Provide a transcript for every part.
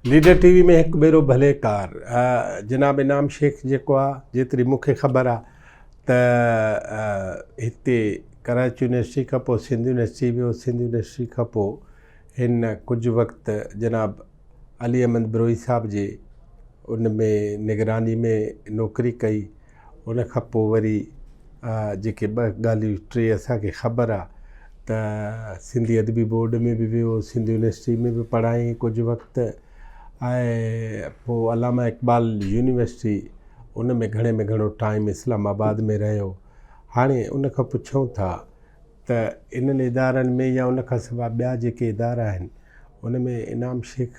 Leader TV में एक भेरो भले कार जनाब इनाम शेख जेको आहे जेतिरी मूंखे ख़बर आहे त हिते कराची यूनिवर्सिटी खां पोइ सिंध यूनिवर्सिटी वियो। सिंध यूनिवर्सिटी खां पोइ हिन कुझु वक़्तु जनाब अली अहमद बरोई साहब जे उन में निगरानी में नौकरी कई। उन खां पोइ वरी जेके ॿ ॻाल्हियूं टे असांखे ख़बर आहे त सिंधी अदबी बोर्ड में बि वियो, सिंध यूनिवर्सिटी में बि पढ़ाई कुझु वक़्तु ऐं पोइ अलामा इक़बाल यूनिवर्सिटी उन में घणे में घणो टाइम इस्लामाबाद में रहियो। हाणे उन खां पुछूं था त इन्हनि इदारनि में या उन खां सवाइ ॿिया जेके इदारा आहिनि उन में इनाम शेख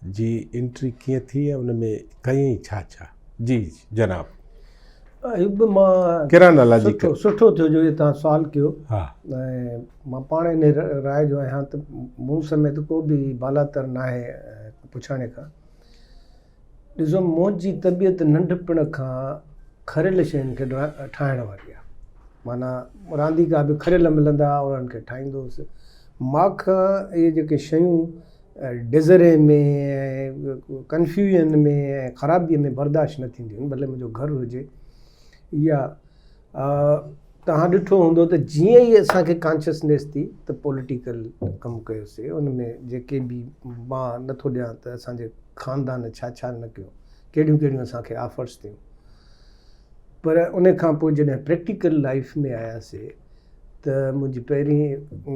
जी एंट्री कीअं थी ऐं उन में कयईं छा छा? जी जनाब मां कहिड़ा नाला जी सुठो थियो जो तव्हां सुवाल कयो। हा, ऐं मां पाण इन राय जो आहियां त मूं समेत को बि बालातर न आहे पुछाणे खां। ॾिसो, मुंहिंजी तबियत नंढपण खां खरियल शयुनि खे ठाहिण वारी आहे। माना रांदीका बि खरियल मिलंदा उन्हनि खे ठाहींदो हुउसि। मूंखां इहे जेके शयूं डिज़रे में, कंफ्यूजन में ऐं ख़राबीअ में बर्दाश्त न थींदियूं आहिनि। भले मुंहिंजो घरु हुजे या तव्हां ॾिठो हूंदो त जीअं ई असांखे कॉन्शियसनेस थी त पॉलिटिकल कमु कयोसीं, उन में जेके बि मां नथो ॾियां त असांजे ख़ानदान छा छा न कयो, कहिड़ियूं कहिड़ियूं असांखे ऑफर्स थियूं। पर उन खां पोइ जॾहिं प्रैक्टिकल लाइफ में आयासीं त मुंहिंजी पहिरीं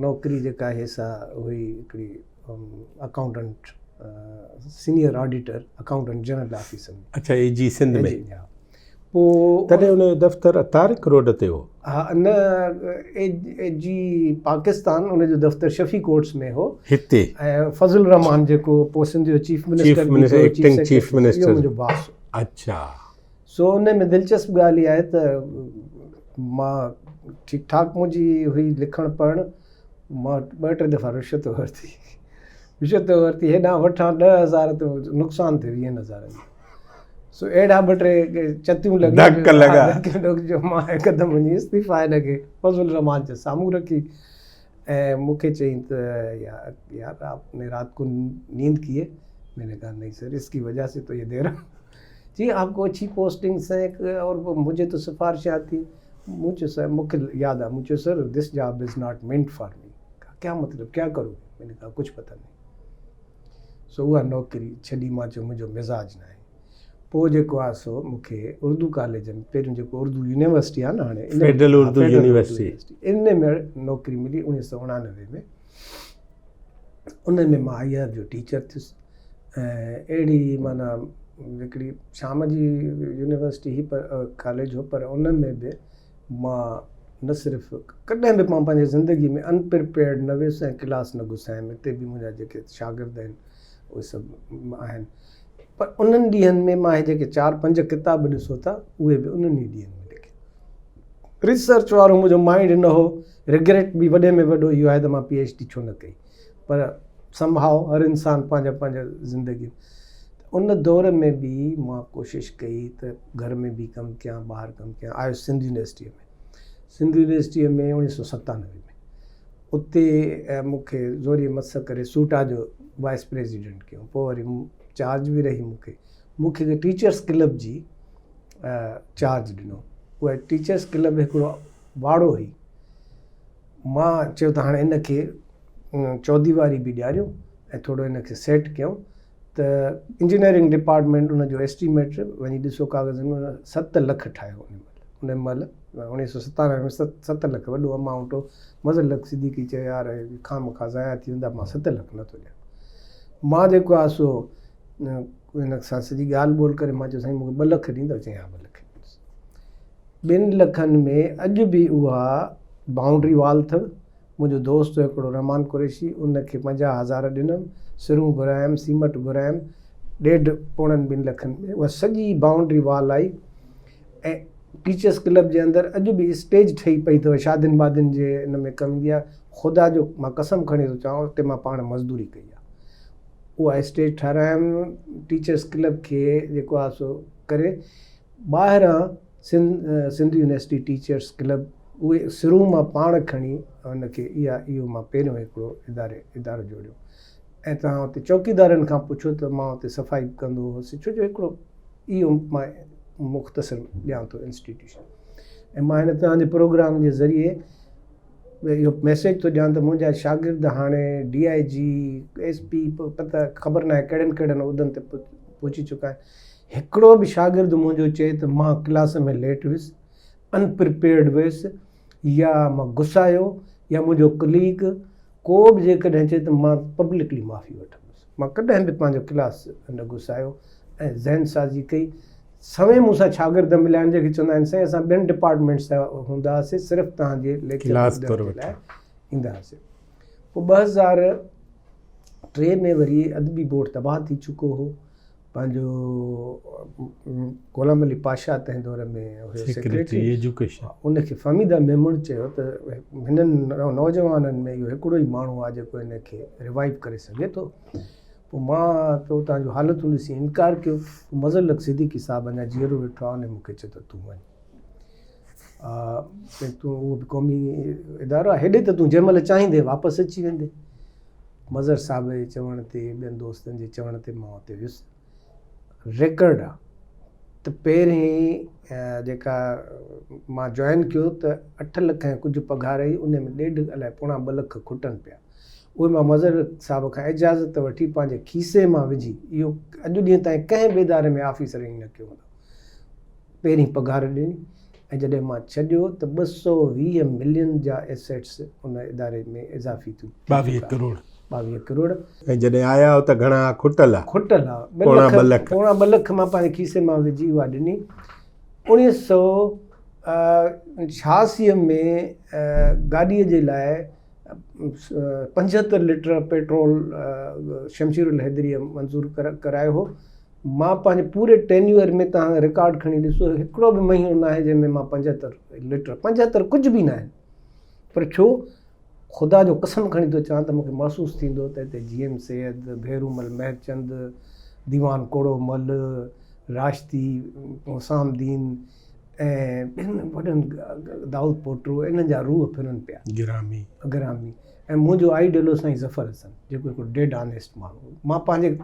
नौकिरी जेका आहे सा हुई हिकिड़ी accountant, senior auditor, accountant general officer में। अच्छा, ए जी सिंध में। पोइ तॾहिं उन जो दफ़्तरु तारिक रोड ते हो? हा, न ए जी पाकिस्तान, उनजो दफ़्तरु शफ़ी कोर्ट्स में हो हिते। ऐं फज़ल रहमान जेको पोइ सिंध जो चीफ मिनिस्टर मुंहिंजो बॉस हो। अच्छा, सो उन में दिलचस्प ॻाल्हि इहा आहे त मां ठीकु ठाक मुंहिंजी हुई लिखणु पढ़णु। मां 2-3 दफ़ा रिश्वत वरिती, हेॾां वठां 10,000 त नुक़सानु थियो 20,000 जो। सो अहिड़ा 2-3 चतियूं लॻियूं। मां हिकदमि मुंहिंजी इस्तीफ़ा हिनखे फज़ल रहमान जे साम्हूं रखी ऐं मूंखे चयईं त यार आपने रात को नींद की है? मैंने कहा नहीं सर, इसकी वजह से तो ये दे रहा हूँ। जी आपको अच्छी पोस्टिंग्स हैं और मुझे तो सिफारिश आती। मुझे सर, मुझे याद आ, मुझे sir this job is not meant for me. क्या मतलब, क्या करूँ? मैंने कहा कुछ पता नहीं। सो उहा नौकिरी छॾी। मां चयो मुंहिंजो मिज़ाज न आहे। पोइ जेको आहे सो मूंखे उर्दू कॉलेज में, पहिरियों जेको उर्दू यूनिवर्सिटी आहे न, हाणे फेडरल उर्दू यूनिवर्सिटी, इन में नौकिरी मिली 1989 में। उन में मां IR जो टीचर थियुसि। ऐं अहिड़ी माना हिकिड़ी शाम जी यूनिवर्सिटी ही पर कॉलेज हो, पर उन में बि मां न सिर्फ़ु कॾहिं बि मां पंहिंजी ज़िंदगी में अनप्रिपेयर्ड न वियुसि ऐं क्लास न घुसायमि। हिते बि मुंहिंजा जेके शागिर्द आहिनि उहे सभु आहिनि। पर उन्हनि ॾींहंनि में मां जेके 4-5 किताब ॾिसो था, उहे बि उन्हनि ॾींहंनि में लिखिया। रिसर्च वारो मुंहिंजो माइंड न हो। रिग्रेट बि वॾे में वॾो इहो आहे त मां PhD छो न कई। पर संभाव हर इंसानु पंहिंजा ज़िंदगी। उन दौर में बि मां कोशिशि कई त घर में बि कमु कयां, ॿाहिरि कमु कयां। आयो सिंध यूनिवर्सिटीअ में। सिंध यूनिवर्सिटीअ में 1997 में उते मूंखे ज़ोरी मस करे सूटा जो वाइस प्रेसिडेंट कयो। पोइ वरी चार्ज बि रही मूंखे टीचर्स क्लब जी चार्ज ॾिनो। उहा टीचर्स क्लब हिकिड़ो वाड़ो हुई। मां चयो त हाणे इनखे चौधीवारी बि ॾियारियूं ऐं थोरो इनखे सेट कयूं। त इंजीनियरिंग डिपार्टमेंट उनजो एस्टीमेट वञी ॾिसो कागज़नि में 7 लख ठाहियो। उन महिल 1997 में 7 लख वॾो अमाउंट हो। मज़ल लख सिद्दीकी चयो यार खामखा ज़ाया थी वेंदा, मां 7 लख नथो ॾियां। मां जेको आहे सो इन सां सॼी ॻाल्हि ॿोल करे मां चयो साईं मूंखे 2 लख ॾींदव? चई हा 2 लख ॾींदुसि। 2 लखनि में अॼु बि उहा बाउंड्री वॉल अथव। मुंहिंजो दोस्त हिकिड़ो रहमान कुरैशी, उनखे 50,000 ॾिनमि। सिरूं घुरायमि, सीमेंट घुरायमि। 1.5-2 लखनि में उहा सॼी बाउंड्री वॉल आई। ऐं टीचर्स क्लब जे अंदरि अॼु बि स्टेज ठही पई अथव, शादियुनि वादियुनि जे इन में कमु ईंदी आहे। ख़ुदा जो मां कसम खणी थो चवां, उते मां पाण मज़दूरी कई आहे। उहा स्टेज ठारायमि टीचर्स क्लब खे जेको आहे सो करे। ॿाहिरां सिंध यूनिवर्सिटी टीचर्स क्लब, उहे सिरूं मां पाण खणी उनखे इहो मां पहिरियों हिकिड़ो इदारो जोड़ियो। ऐं तव्हां हुते चौकीदारनि खां पुछो त मां हुते सफ़ाई कंदो हुउसि, छो जो हिकिड़ो इहो मां मुख़्तसिर ॾियां थो इंस्टीट्यूशन। ऐं मां हिन तव्हांजे प्रोग्राम जे ज़रिए इहो मैसेज थो ॾियां त मुंहिंजा शागिर्द हाणे DIG SP पता ख़बर न आहे कहिड़नि कहिड़नि उहिदनि ते पहुची चुका आहिनि। हिकिड़ो बि शागिर्द मुंहिंजो चए त मां क्लास में लेट हुयुसि, अनप्रिपेयर्ड हुयुसि, या मां गुस्सायो, या मुंहिंजो कलीग को बि जेकॾहिं चए त मां पब्लिकली माफ़ी वठंदुसि। मां कॾहिं बि पंहिंजो क्लास न गुस्सायो ऐं ज़हन साज़ी कई। सवें मूंसां शागिर्द मिलिया आहिनि जेके चवंदा आहिनि साईं असां ॿियनि डिपार्टमेंट्स सां हूंदा हुआसीं, सिर्फ़ु तव्हांजे लेक्चर जे लाइ ईंदा हुआसीं। पोइ 2003 में वरी अदबी बोर्ड तबाह थी चुको हो। पंहिंजो ग़ुलाम अली पाशा तंहिं दौर में हुयो सेक्रेटरी एजुकेशन, उनखे फमीदा मेमून चयो त हिननि नौजवाननि में इहो हिकिड़ो ई माण्हू आहे जेको हिनखे रिवाइव करे सघे थो। पोइ मां त उतां जो हालतूं ॾिसी इनकार कयो। मज़ल सिद्दीकी साहब अञा जीअरो वेठो आहे, उन मूंखे चयो त तूं वञ, तूं उहो बि क़ौमी इदारो आहे, हेॾे त तूं जंहिं महिल चाहींदे वापसि अची वेंदे। मज़र साहब जे चवण ते, ॿियनि दोस्तनि जे चवण ते मां हुते वियुसि। रिकॉर्ड आहे त पहिरीं जेका मां जॉइन कयो त 8 लख ऐं कुझु पघार हुई, उन में 1.5 अलाए पोणा 2 लख खुटनि पिया। उहे मां मज़र साहब खां इजाज़त वठी पंहिंजे खीसे मां विझी, इहो अॼु ॾींहं ताईं कंहिं बि इदारे में ऑफिसर ई न कयो हूंदो, पहिरीं पघार ॾिनी। ऐं जॾहिं मां छॾियो त 220 मिलियन जा एसेट्स उन इदारे में इज़ाफ़ी थियूं, 22 करोड़। 22 करोड़। ऐं जॾहिं आया हो त घणा खुटल आहे? खुटल आहे पोणा 2 लख। पोणा 2 लख मां पंहिंजे खीसे मां विझी उहा ॾिनी। 1986 में गाॾीअ जे लाइ 75 लीटर पेट्रोल शमशीरुल हैदरीअ मंज़ूर करायो हो। मां पंहिंजे पूरे टेन्यूअर में तव्हां रिकॉर्ड खणी ॾिसो, हिकिड़ो बि महीनो न आहे जंहिंमें मां 75 लीटर, 75 कुझु बि न आहे, पर छो ख़ुदा जो कसम खणी थो चवां त मूंखे महसूसु थींदो त हिते GM सैयद, भेरूमल महरचंद, दीवान कोड़ोमल, राशती हुसामदीन ऐं ॿियनि वॾनि दाऊद पोटरो, इन्हनि जा रूह फिरनि पिया, गिरामी। ऐं मुंहिंजो आइडियल हो साईं ज़फ़र हसन, जेको हिकिड़ो डेड ऑनेस्ट माण्हू। मां पंहिंजे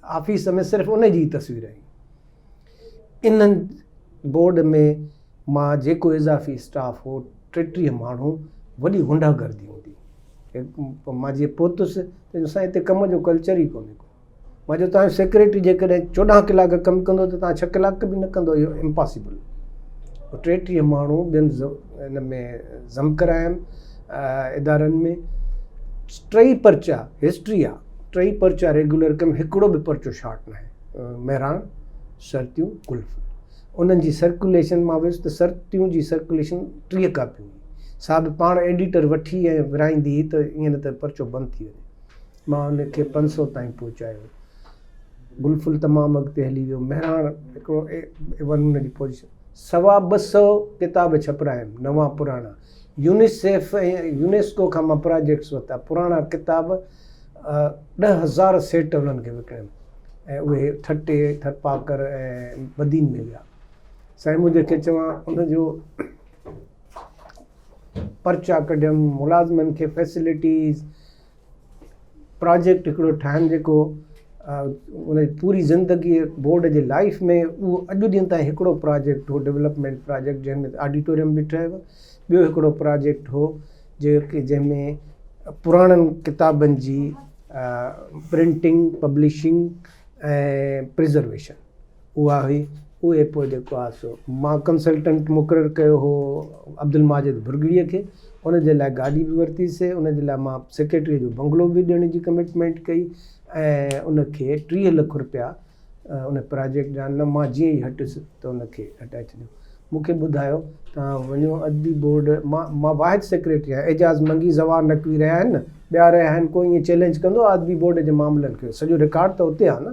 ऑफिस में सिर्फ़ु उन जी तस्वीर आई। इन्हनि बोर्ड में मां जेको इज़ाफ़ी स्टाफ हो 33 माण्हू, वॾी गुंडागर्दी हूंदी। मां जीअं पहुतुसि त साईं हिते कम जो कल्चर ई कोन्हे को। मां चयो तव्हांजो सेक्रेटरी जेकॾहिं 14 कलाक कमु कंदो त तव्हां 6 कलाक बि न कंदो, इहो इम्पॉसिबल। 33 माण्हू ॿियनि हिन में ज़म करायमि इदारनि में। 3 पर्चा हिस्ट्री आहे, 3 पर्चा रेगुलर कयमि, हिकिड़ो बि पर्चो शॉर्ट न आहे। महिराण, शर्तियूं, कुल्फ, उन्हनि जी सर्कुलेशन मां वियुसि त शर्तियूं जी सर्कुलेशन 3 कापियूं। साहब पाण एडिटर वठी ऐं विराईंदी त ईअं न त पर्चो बंदि थी वञे। मां उनखे 500 ताईं पहुचायो। गुलफुल तमामु अॻिते हली वियो। महिराण हिकिड़ो उन जी पोजीशन। 250 किताब छपिरायमि, नवां पुराणा। यूनिसेफ ऐं यूनेस्को खां मां प्रोजेक्ट्स वरिता, पुराणा किताब 10,000 सेट उन्हनि खे विकिणियमि। ऐं उहे ठटे, थरपाकर ऐं बदीन में विया। साईं मुंहिंजे खे चवां उनजो पर्चा कढियमि, मुलाज़िमनि खे फैसिलिटीज़, प्रोजेक्ट हिकिड़ो ठाहिनि जेको उन पूरी ज़िंदगी बोर्ड जे लाइफ में उहो अॼु ॾींहं ताईं हिकिड़ो प्रोजेक्ट हो, डेवलपमेंट प्रोजेक्ट, जंहिंमें ऑडिटोरियम बि ठहियो। ॿियो हिकिड़ो प्रोजेक्ट हो जंहिंमें पुराणनि किताबनि जी प्रिंटिंग, पब्लिशिंग ऐं प्रिज़र्वेशन उहा हुई। उहे पोइ जेको आहे सो मां कंसल्टेंट मुक़ररु कयो हो अब्दुल माजिद बुरगड़ीअ खे। उन जे लाइ गाॾी बि वरितीसीं, उन जे लाइ मां सेक्रेटरी जो बंगलो बि ॾियण जी कमिटमेंट कई ऐं उनखे 30 लख रुपया उन प्रोजेक्ट जा न मां जीअं ई हटियुसि त उनखे अटैच ॾियो। मूंखे ॿुधायो तव्हां वञो अदबी बोर्ड, मां वाहिद सेक्रेटरी आहियां, एजाज़ मंगी ज़वार नकवी रहिया आहिनि न, ॿिया रहिया आहिनि, कोई ईअं चैलेंज कंदो अदबी बोर्ड जे मामलनि खे, सॼो रिकॉर्ड त उते आहे न,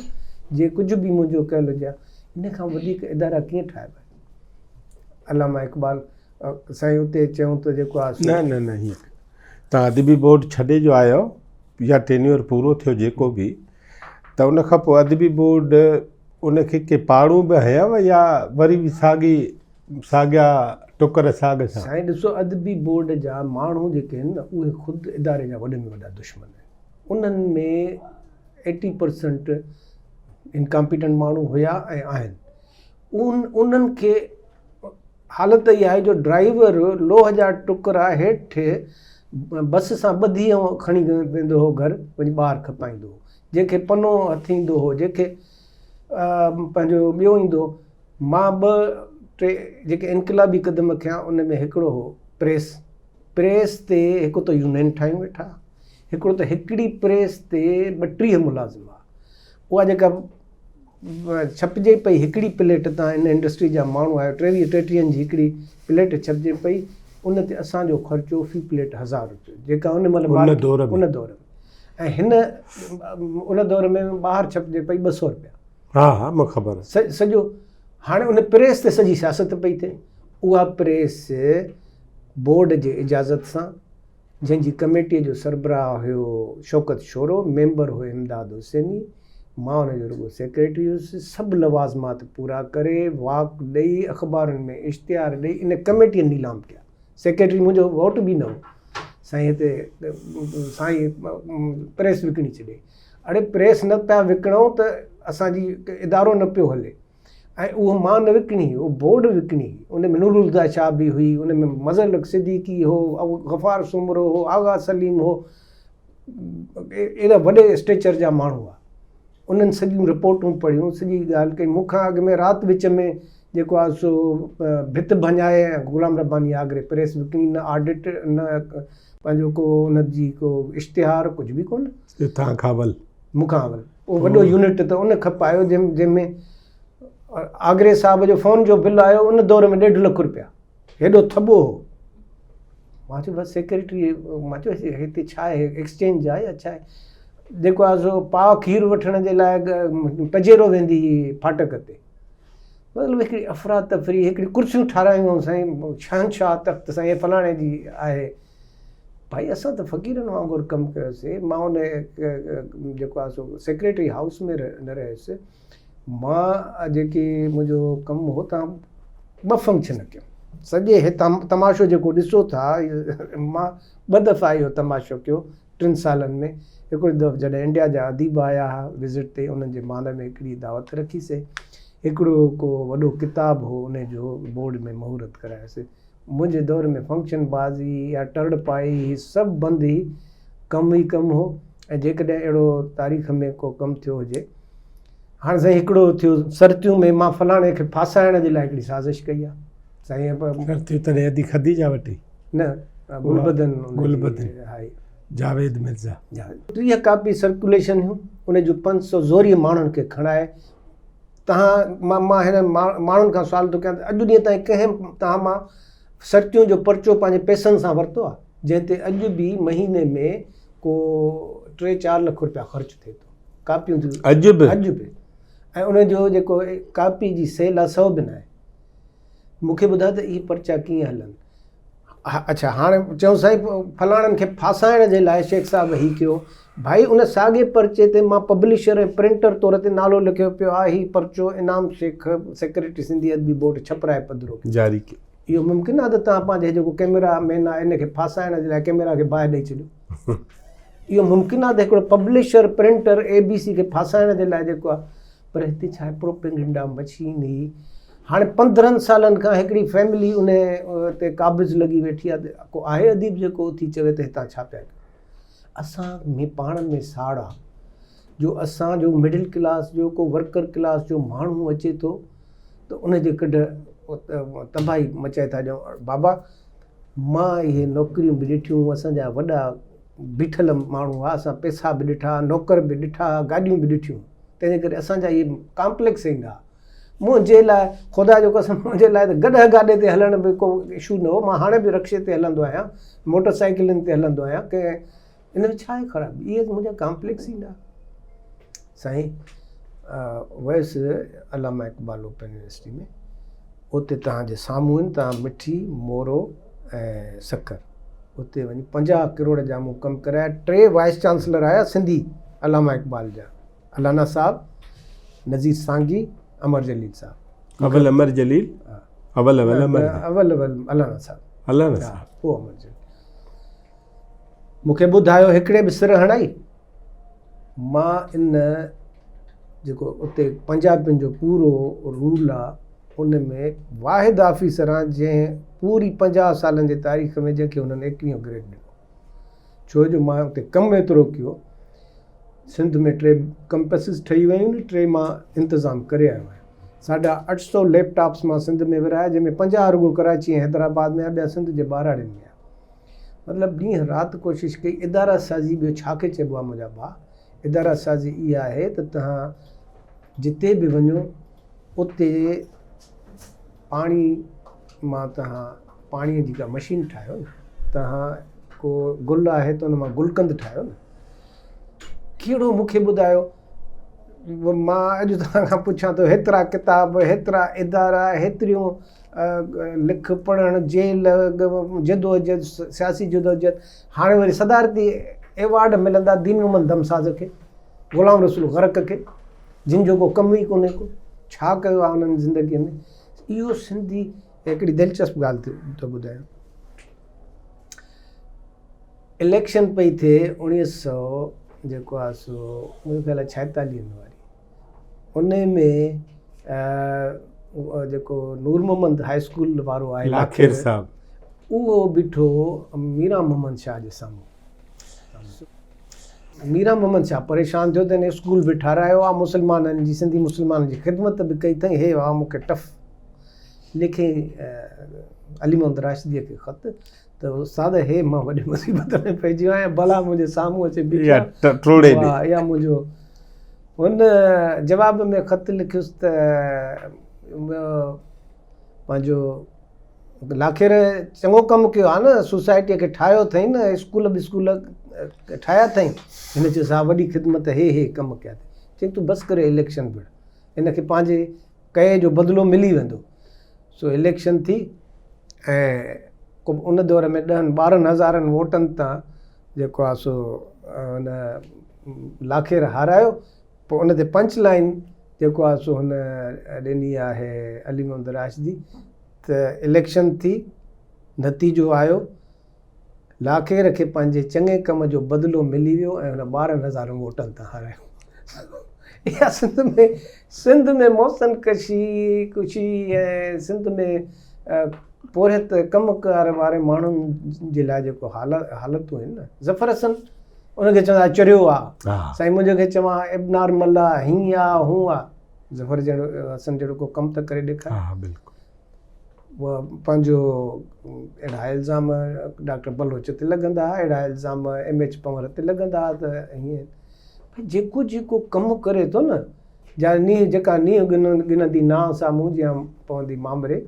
जे कुझु बि मुंहिंजो कयल हुजे। इन खां वधीक इदारा कीअं ठाहिबा? अलामा इक़बाल साईं उते चयूं त जेको आहे न हीअं तव्हां अदबी बोर्ड छॾे जो आयो या टेन्योर पूरो थियो जेको बि, त उन खां पोइ अदबी बोर्ड उनखे के पाड़ू बि हयव या वरी बि साॻिया टुकर साॻ सां? साईं ॾिसो, अदबी बोर्ड जा माण्हू जेके आहिनि न, उहे ख़ुदि इदारे जा वॾे में वॾा दुश्मन आहिनि। उन्हनि में 80% इनकॉम्पिटेंट माण्हू हुया ऐं आहिनि। उन्हनि खे हालत इहा आहे जो ड्राइवर लोह जा टुकड़ा हेठि बस सां ॿधी ऐं खणी वेंदो हो घर, वञी ॿाहिरि खपाईंदो हो। जंहिंखे पनो हथ ईंदो हो, जंहिंखे पंहिंजो ॿियो ईंदो हो। मां 2-3 जेके इनक़िलाबी क़दम खयां उन में हिकिड़ो हो प्रेस ते हिकु त यूनियन ठाहियूं वेठा, हिकिड़ो त हिकिड़ी प्रेस ते 32 मुलाज़िम हुआ। उहा जेका छपिजे पई हिकिड़ी प्लेट तां इन इंडस्ट्री जा माण्हू आयो 23-33 जी हिकिड़ी प्लेट छपिजे पई, उन ते असांजो ख़र्चो फी प्लेट 1000 रुपयो, जेका उन महिल उन दौर में ऐं हिन उन दौर में ॿाहिरि छपिजे पई 200 रुपया। हा मूंखे ख़बर आहे। सॼो हाणे उन प्रेस ते सॼी सियासत पई थिए। उहा प्रेस बोर्ड जे इजाज़त सां, जंहिंजी कमेटीअ जो सरबराह हुयो शौकत शोरो, मेंबर हुयो इमदाद हुसैनी, मां हुनजो रुॻो सेक्रेटरी हुयुसि। सभु लवाज़मात पूरा करे वाक ॾेई अख़बारुनि में इश्तिहार ॾेई इन कमेटीअ नीलाम कया। सेक्रेटरी मुंहिंजो वोट बि न हो, साईं हिते साईं प्रेस विकिणी छॾे। अड़े प्रेस न पिया विकिणूं त असांजी इदारो न पियो हले। ऐं उहो मां न विकिणी, उहो बोर्ड विकिणी। उन में नूरुल्दा शाह बि हुई, उन में मज़हर सिद्दीकी हो, गफ़ार सुमरो हो, आगा सलीम हो, एॾा वॾे स्टेचर जा माण्हू हुआ। उन्हनि सॼियूं रिपोर्टूं पढ़ियूं, सॼी ॻाल्हि कई। मूंखां अॻु में राति विच में जेको आहे सो भित भञाए ग़ुलाम रब्बानी आगरे प्रेस विकिणी, न ऑडिट न पंहिंजो को उनजी को इश्तिहार, कुझु बि कोन। हितां खावल मूंखां अवल उहो वॾो यूनिट त उन खपायो जंहिंमें आगरे साहिब जो फ़ोन जो बिल आयो उन दौर में 1.5 लख रुपया, हेॾो थॿो हो। मां चयो बसि सेक्रेटरी, मां चयो हिते छा आहे, एक्सचेंज आहे या छा आहे? जेको आहे सो पाव खीरु वठण जे लाइ पजेरो वेंदी हुई फाटक ते। मतिलबु हिकिड़ी अफ़रा तफ़री, हिकिड़ी कुर्सियूं ठारायूं साईं, शहनशाह तख़्त साईं फलाणे जी आहे। भाई असां त फ़क़ीरनि वांगुरु कमु कयोसीं। मां उन जेको आहे सो सेक्रेटरी हाउस में न रहियुसि। मां जेके मुंहिंजो कमु हो, तव्हां 2 फंक्शन कयूं। सॼे हितां तमाशो जेको ॾिसो था, मां 2 दफ़ा इहो तमाशो कयो 3 सालनि में। हिकिड़ो दफ़ो जॾहिं इंडिया जा अदीब आया हुआ विज़िट ते, उन्हनि जे मान में हिकिड़ी दावत रखीसीं। हिकिड़ो को वॾो किताबु हो, उन जो बोर्ड में महूरत करायोसीं। मुंहिंजे दौर में फंक्शन बाज़ी या टर्ड पाई सभु बंदि ई, कमु ई कमु हो। ऐं जेकॾहिं अहिड़ो तारीख़ में को कमु थियो हुजे, हाणे साईं हिकिड़ो थियो सर्तियूं में मां फलाणे खे फासाइण जे लाइ हिकिड़ी साज़िश कई आहे साईं। तॾहिं अदी खदीजा वठी न Gulbadan high Javed Mirza 30 copy circulation हुयूं, उन जूं 500 ज़ोरीअ माण्हुनि खे खणाए। तव्हां मां हिन माण्हुनि खां सुवाल थो कयां त अॼु ॾींहं ताईं कंहिं तव्हां मां सर्तियूं जो पर्चो पंहिंजे पैसनि सां वरितो आहे, जंहिं ते अॼु बि महीने में को 3-4 लख रुपया ख़र्चु थिए थो कापियूं थियूं अॼु बि। ऐं उनजो जेको कापी जी सेल आहे 100 बि न आहे। मूंखे ॿुधायो त इहे पर्चा कीअं हलनि। अच्छा, हाणे चऊं साईं फलाणनि खे फासाइण जे लाइ शेख साहिबु हीउ कयो। भाई उन साॻे पर्चे ते मां पब्लिशर ऐं प्रिंटर तौर ते नालो लिखियो पियो आहे, हीउ पर्चो इनाम शेख सेक्रेटरी सिंधी अदबी बोर्ड छपराए पधरो जारी कयो। इहो मुमकिन आहे त तव्हां पंहिंजे जेको कैमरा मैन आहे इन खे फासाइण जे लाइ कैमरा खे बाहि ॾेई छॾियो? इहो मुमकिन आहे त हिकिड़ो पब्लिशर प्रिंटर ABC खे फासाइण जे लाइ जेको आहे? पर हिते छा आहे, प्रोपेगेंडा मशीन ही। हाणे 15 सालनि खां हिकिड़ी फैमिली उन ते क़ाबिज़ लॻी वेठी आहे। को आहे अदीब जेको उथी चवे त हितां छा पिया कयो? असां में पाण में साड़ आहे जो असांजो मिडिल क्लास जो को वर्कर क्लास जो माण्हू अचे थो त उनजे कढ तबाही मचाए था ॾियूं। बाबा मां इहे नौकरियूं बि ॾिठियूं, असांजा वॾा बीठल माण्हू हुआ, असां पैसा बि ॾिठा, नौकर बि ॾिठा, गाॾियूं बि ॾिठियूं। तंहिंजे करे असांजा इहे कॉम्प्लेक्स ईंदा। मुंहिंजे लाइ ख़ुदा जो कसम, मुंहिंजे लाइ त गॾ गाॾे ते हलण बि को इशू न हो। मां हाणे बि रक्शे ते हलंदो आहियां, मोटरसाइकिलुनि ते हलंदो आहियां। कंहिं इन में छा आहे ख़राबु? इहे मुंहिंजा कॉम्प्लेक्स ईंदा। साईं वयसि अलामा इक़बाल ओपन यूनिवर्सिटी में, उते तव्हांजे साम्हूं आहिनि, तव्हां मिठी मोरो ऐं शक्कर, उते वञी 50 करोड़ जा मूं कमु कराया। 3 वाइस चांसलर आया सिंधी अलामा इक़बाल जा, अलाना साहब, नज़ीर सांगी, अमर जलील साहब। अवल अमर जलील, अवल अलाना साहब, अलाना साहब, पोइ अमर जलील। मूंखे ॿुधायो हिकिड़े बि सिर हणाई? मां इन जेको उते पंजाबियुनि जो पूरो रूल आहे उन में वाहिद ऑफिसर आहे जंहिं पूरी 50 सालनि जे तारीख़ में जंहिंखे हुननि 21 ग्रेड ॾिनो। छो जो मां उते कमु एतिरो कयो, सिंध में 3 कैंपसिस ठही वियूं आहिनि, 3 मां इंतज़ाम करे आयो आहियां। 850 लैपटॉप्स मां सिंध में विराया, जंहिंमें 50 रुगो कराची ऐं हैदराबाद में ॿिया सिंध जे ॿारहड़नि में आहे। मतिलबु ॾींहुं राति कोशिशि कई। इदारा साज़ी ॿियो छा खे चइबो आहे मुंहिंजा भाउ? इदारा साज़ी इहा आहे त तव्हां जिते बि वञो उते पाणी मां तव्हां पाणीअ जी का मशीन ठाहियो न, तव्हां को गुल आहे त हुन मां गुलकंद ठाहियो न। कहिड़ो मूंखे ॿुधायो, मां अॼु तव्हां खां पुछां थो, हेतिरा किताब, हेतिरा इदारा, हेतिरियूं लिख पढ़णु, जेल, जदोजहद, सियासी जदोजहद। हाणे वरी सदारती एवॉर्ड मिलंदा दीन मोहम्मद दमसाज़ खे, ग़ुलाम रसूल ग़रक़ खे, जिन जो को कमु ई कोन्हे को, छा कयो आहे उन्हनि ज़िंदगीअ में। इहो सिंधी हिकिड़ी दिलचस्प ॻाल्हि थो ॿुधायां। इलेक्शन पई थिए 1900 जेको आहे सो मुंहिंजो ख़्यालु आहे 46 वारी, उन में जेको नूर मोहम्मद हाई स्कूल वारो आहे लाखेर साहब, उहो बीठो मीरा मोहम्मद शाह जे साम्हूं। मीरा मोहम्मद शाह परेशान थियो त हिन स्कूल बि ठारायो आहे, मुस्लमाननि जी, सिंधी मुस्लमाननि जी ख़िदमत बि कई अथई। हे वाह मूंखे टफ लिखे अली मोहम्मद राशिदीअ खे ख़त त उस्ताद हे मां वॾी मुसीबत में पइजी वियो आहियां, भला मुंहिंजे साम्हूं अचे या मुंहिंजो। हुन जवाब में ख़त लिखियुसि त पंहिंजो लाखेर चङो कमु कयो आहे न, सोसाइटीअ खे ठाहियो अथई न, स्कूल ठाहिया अथई। हिन चयो सा वॾी ख़िदमत हे कमु कया अथई। चई तूं बसि करे इलेक्शन विड़, हिनखे पंहिंजे कए जो बदिलो मिली वेंदो। सो इलेक्शन थी ऐं को उन दौर में 10-12 हज़ारनि वोटनि तां जेको आहे सो हुन लाखेर हारायो। पोइ उन ते पंच लाइन जेको आहे सो हुन ॾिनी आहे अली मोहम्मद राशिदी। त इलेक्शन थी, नतीजो आयो, लाखेर खे पंहिंजे चङे कम जो बदिलो मिली वियो ऐं हुन 12 हज़ार वोटनि तां हारायो। इहा सिंध में मौसन कशी कुशी ऐं सिंध में पोरियत कमकार वारे माण्हुनि जे लाइ जेको हालतूं आहिनि न। ज़फ़र हसन उनखे चवंदा चरियो आहे, साईं मुंहिंजे खे चवां इब्नार मल्ला हीअं आहे हूअं आहे। ज़फ़र जहिड़ो हसन जहिड़ो को कमु त करे ॾेखारे। बिल्कुलु उहा पंहिंजो अहिड़ा इल्ज़ाम डॉक्टर बलोच ते लॻंदा, अहिड़ा इल्ज़ाम MH पंवर ते लॻंदा त हीअं भई जेको कमु करे थो न, जेका नींह गिनंदी नाव साम्हूं जीअं पवंदी मामरे।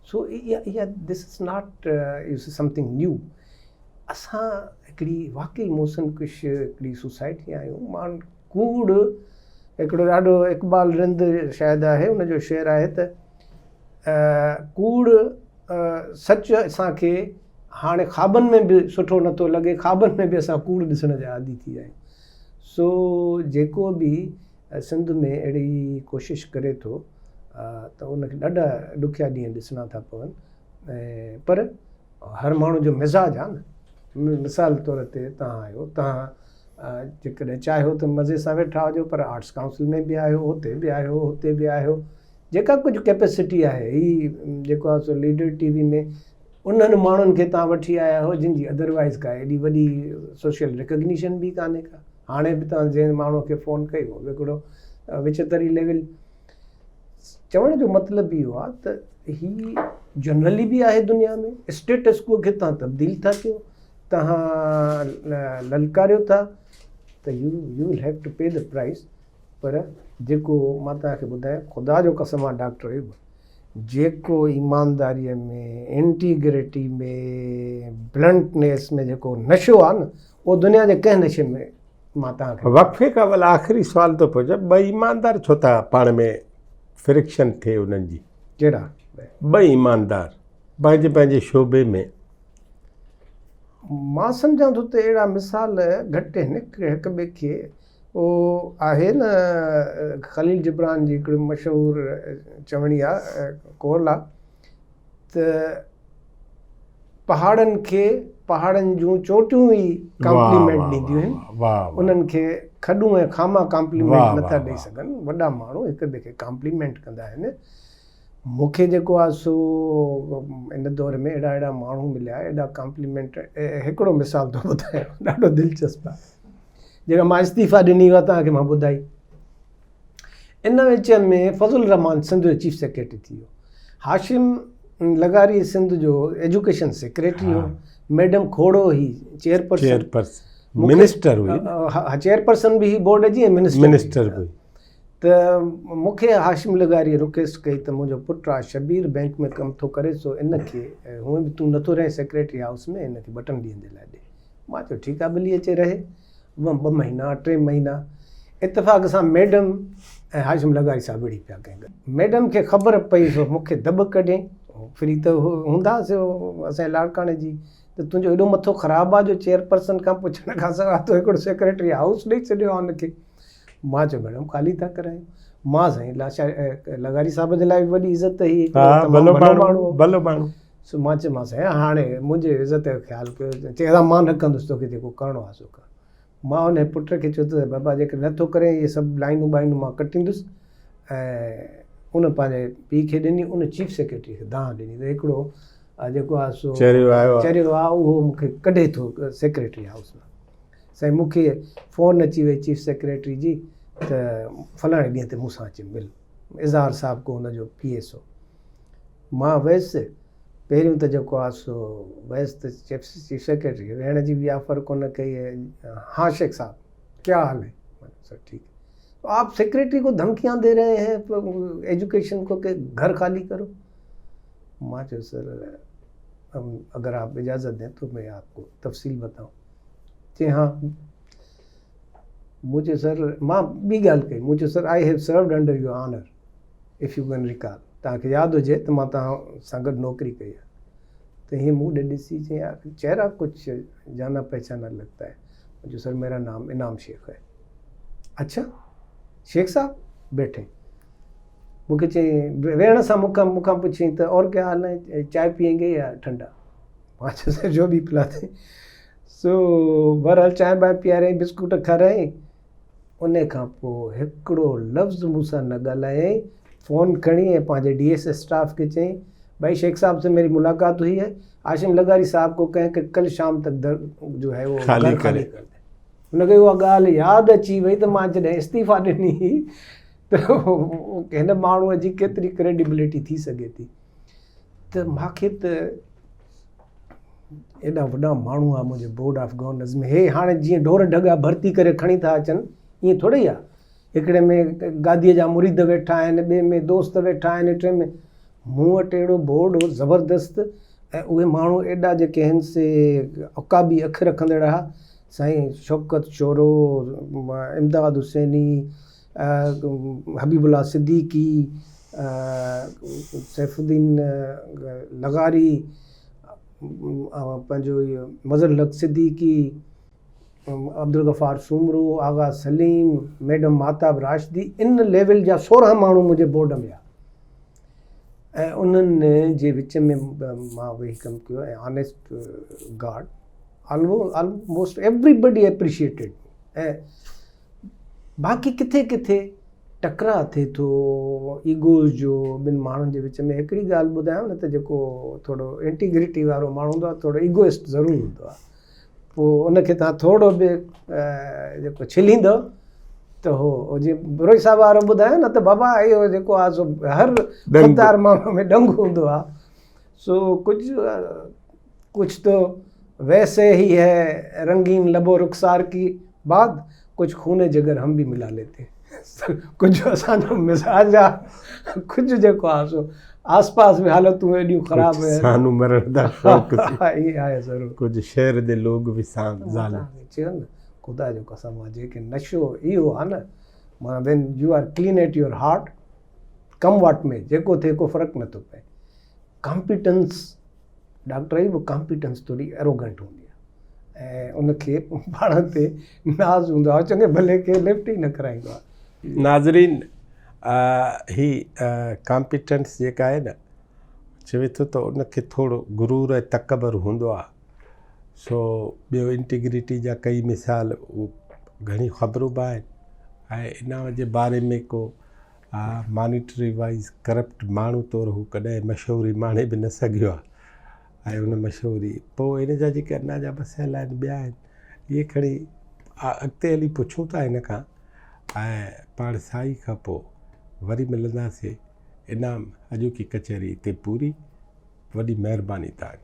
सो इहा this is not something new. असां हिकिड़ी वाकई मोहसिन कुश हिकिड़ी सोसाइटी आहियूं। माण्हू कूड़ हिकिड़ो ॾाढो इक़बाल रिंद शायदि आहे, उनजो शेर आहे त कूड़ सच असांखे हाणे ख़्वाबनि में बि सुठो नथो लॻे, ख़्वाबनि में बि असां कूड़ ॾिसण जा आदी थी विया आहियूं। सो जेको बि सिंध में अहिड़ी कोशिशि करे थो त उनखे ॾाढा ॾुखिया ॾींहं ॾिसणा था पवनि। ऐं पर हर माण्हू जो मिज़ाज आहे न। मिसाल तौर ते तव्हां आहियो, तव्हां जेकॾहिं चाहियो त मज़े सां वेठा हुजो, पर आर्ट्स काउंसिल में बि आहियो, हुते बि आहियो, हुते बि आहियो। जेका कुझु कैपेसिटी आहे ही जेको आहे सो लीडर TV में उन्हनि माण्हुनि खे तव्हां वठी आया हो जिन जी अदरवाइज़ का एॾी वॾी सोशल रिकग्निशन बि कान्हे का। हाणे बि तव्हां जंहिं माण्हूअ खे फ़ोन कई हो हिकिड़ो विचतरी लेवल। चवण जो मतिलबु इहो आहे त ही जनरली बि आहे दुनिया में। स्टेटस को खे तव्हां तब्दील था कयो, तव्हां ललकारियो था त you will have to pay the price. पर जेको मां तव्हांखे ॿुधायां, ख़ुदा जो कसम आहे डॉक्टर अयूब, जेको ईमानदारीअ में, इंटीग्रिटी में, ब्लंटनेस में जेको नशो आहे न, उहो दुनिया जे कंहिं नशे में मां तव्हांखे। वक़फ़े खां वल आख़िरी सुवाल थो पुछां, ॿई ईमानदार छो था पाण में फ्रिक्शन थिए उन्हनि जी? कहिड़ा ॿई ईमानदार पंहिंजे शोबे में? मां सम्झां थो त अहिड़ा मिसाल घटि आहिनि। हिक ॿिए खे उहो आहे न, ख़लील जिब्रान जी हिकिड़ी मशहूरु चवणी आहे, कौल आहे त पहाड़नि खे पहाड़नि जूं चोटियूं ई कॉम्प्लीमेंट वाह, ॾींदियूं आहिनि। वाह वाह उन्हनि खे खॾूं ऐं खामा वाह, कॉम्प्लीमेंट नथा वाह, ॾेई वाह। सघनि। वॾा माण्हू हिक ॿिए खे कॉम्प्लीमेंट कंदा आहिनि। मूंखे जेको आहे सो इन दौर में अहिड़ा माण्हू मिलिया, एॾा कॉम्प्लीमेंट। हिकिड़ो मिसाल थो ॿुधायां, ॾाढो दिलचस्पु आहे। जेका मां इस्तीफ़ा ॾिनी हुआ तव्हांखे मां ॿुधाई, इन विच में फज़ुल रहमान सिंध जो चीफ सेक्रेटरी थी वियो, हाशिम लगारी सिंध जो एजुकेशन सेक्रेटरी हो, मैडम खोड़ो ही चेयरपर्सन, मिनिस्टर हुई, चेयरपर्सन बि ही बोर्ड जी, ऐं मिनिस्टर हुई। त मूंखे हाशिम लगारी रिक्वेस्ट कई त मुंहिंजो पुटु आहे शबीर बैंक में कमु थो करे, सो इनखे हूअं बि तूं नथो रहे सेक्रेटरी हाउस में, इनखे ॿ 3 ॾींहंनि जे लाइ ॾे। मां चयो ठीकु आहे, भली अचे रहे। 2 महीना 3 महीना इतफ़ाक़ सां मैडम ऐं हाशिम लगारी साहब विड़ी पिया कयूं। मैडम खे ख़बर पई सो मूंखे दॿ कढे, फ्री त हूंदासीं असांजे लाड़काणे जी, त तुंहिंजो एॾो मथो ख़राबु आहे जो चेयरपर्सन खां पुछण खां सवाइ तो हिकिड़ो सेक्रेटरी हाउस ॾेई छॾियो आहे हुनखे। मां चयो मैडम ख़ाली था करायूं। मां साईं लगारी साहिब जे लाइ बि वॾी इज़त हुई, भलो माण्हू। सो मां चयोमांसि हाणे मुंहिंजे इज़त जो ख़्यालु कयो। चए मां न कंदुसि, तोखे जेको करिणो आहे सो कर। मां हुन पुट खे चयो त बाबा जेके नथो करे इहे सभु लाइनूं बाइनूं मां कटींदुसि। ऐं उन पंहिंजे पीउ खे ॾिनी, उन चीफ सेक्रेटरी खे दांह ॾिनी त हिकिड़ो जेको आहे सो चरियो आहे उहो मूंखे कढे थो सेक्रेटरी हाउस मां। साईं मूंखे फ़ोन अची वई चीफ सेक्रेटरी जी त फलाणे ॾींहं ते मूंसां अची मिल, इज़हार साहिब को हुनजो PS हो। मां वियुसि, पहिरियों त जेको आहे सो वियुसि त चीफ सेक्रेटरी वेहण जी बि ऑफर कोन कई। हाँ शेख साहब क्या हाल है? सर ठीक है। तो आप सेक्रेटरी को धमकियां दे रहे हैं एजुकेशन को कि घर खाली करो। मां चयो सर अगर आप इजाज़त दें तो मैं आपको तफसील बताऊं। चई हाँ। मुझे सर मां ॿी ॻाल्हि कई, मुझे sir I have served under your honour if you can recall. तव्हांखे यादि हुजे त मां तव्हां सां गॾु नौकिरी कई आहे। तो ये मुँह ॾिसी चई यार चेहरा कुछ जाना पहचाना लगता है। मुझे सर मेरा नाम इनाम शेख है। अच्छा शेख साहब बैठे। मूंखे चई वेहण सां मूंखां पुछी त और क्या हाल है, चाय पियेंगे या ठंडा? मां चयो सर जो भी पिलाते। सो बहरहाल चांहि बांहि पीआरे बिस्कुट खाराई। उन खां पोइ हिकिड़ो लफ़्ज़ मूंसां न ॻाल्हायईं। फ़ोन खणी ऐं पंहिंजे DSS स्टाफ खे चई भाई शेख साहब से मेरी मुलाकात हुई है, हाशिम लगारी साहब को कहें कि कल शाम तक जो है वो घर खाली कर दे। हुनखे उहा ॻाल्हि यादि अची वई त मां जॾहिं इस्तीफ़ा ॾिनी त हिन माण्हूअ जी केतिरी क्रेडिबिलिटी थी सघे थी। त मूंखे त एॾा वॾा माण्हू आहे मुंहिंजे बोर्ड ऑफ गवर्नर्स में, हे हाणे जीअं ढोर ढगा भर्ती करे खणी था अचनि, ईअं थोरी आहे। हिकिड़े में गादीअ जा मुरीद वेठा आहिनि, ॿिए में दोस्त वेठा आहिनि, टे में मूं वटि अहिड़ो बोर्ड हो ज़बरदस्त। ऐं उहे माण्हू एॾा जेके आहिनि से अकाबी अख रखंदड़ हुआ। साईं शौकत चोरो, इमदाद हुसैनी, हबीबुल्ला सिद्दीकी, सैफुद्दीन लगारी, पंहिंजो इहो मज़हर हक सिद्दीकी, अब्दुल गफ़ार सुमरू, आगा Salim, madam माताब Rashidi, in level जा 16 माण्हू मुंहिंजे बोर्ड में आहे। ऐं उन्हनि जे विच में मां वेही कमु कयो ऐं honest God almost everybody appreciated. ऐं बाक़ी किथे किथे टकराउ थिए थो ईगोज़ जो ॿिनि माण्हुनि जे विच में। हिकिड़ी ॻाल्हि ॿुधायांव न त जेको थोरो इंटीग्रिटी वारो माण्हू हूंदो आहे, थोरो ईगोइस्ट ज़रूरु हूंदो आहे। पोइ उनखे तव्हां थोरो बि जेको छिलींदो त हो जीअं रोहित साहब वारो ॿुधायो न त बाबा इहो जेको आहे सो हर ख़ुददार माण्हू में ॾंग हूंदो आहे। सो कुछ तो वैसे ही है रंगीन लबो रुखसार की बात, कुछ खूने जिगर हम भी मिला लेते। कुझु असांजो मिज़ाज आहे, कुझु जेको आहे सो आसपास में हालतूं एॾियूं ख़राबु आहिनि। सानू मरण दा शौक़ इहे आहे ज़रूरु। कुझु शहर दे लोग भी सां ज़ालिम। चयो न ख़ुदा जो कसम आहे, जेके नशो इहो आहे न, माना when you are clean at your heart come what में जेको थिए को फ़र्क़ु नथो पए। कॉम्पिटेंस डॉक्टर जी बि कॉम्पिटेंस थोरी एरोगेंट हूंदी आहे ऐं उनखे पाण ते नाज़ हूंदो आहे, चङे भले खे लिफ्ट ई न कराईंदो आहे। नाज़रीन ही कॉम्पिटेंस जेका आहे न, चवे थो त उनखे थोरो गुरूर ऐं तकबर हूंदो आहे सो ॿियो इंटीग्रिटी जा कई मिसाल उहो घणी ख़बरूं बि आहिनि ऐं इन जे बारे में को मॉनिटरी वाइज़ करप्ट माण्हू तौरु हू कॾहिं मशहूरी माणे बि न सघियो आहे ऐं उन मशहूरी पोइ इन जा जेके अञा जा मसइला आहिनि ॿिया आहिनि इहे खणी अॻिते हली पुछूं था इन खां ऐं पाण साई खां पोइ वरी मिलंदासीं इनाम अॼोकी कचहरी हिते पूरी वॾी महिरबानी तव्हांजी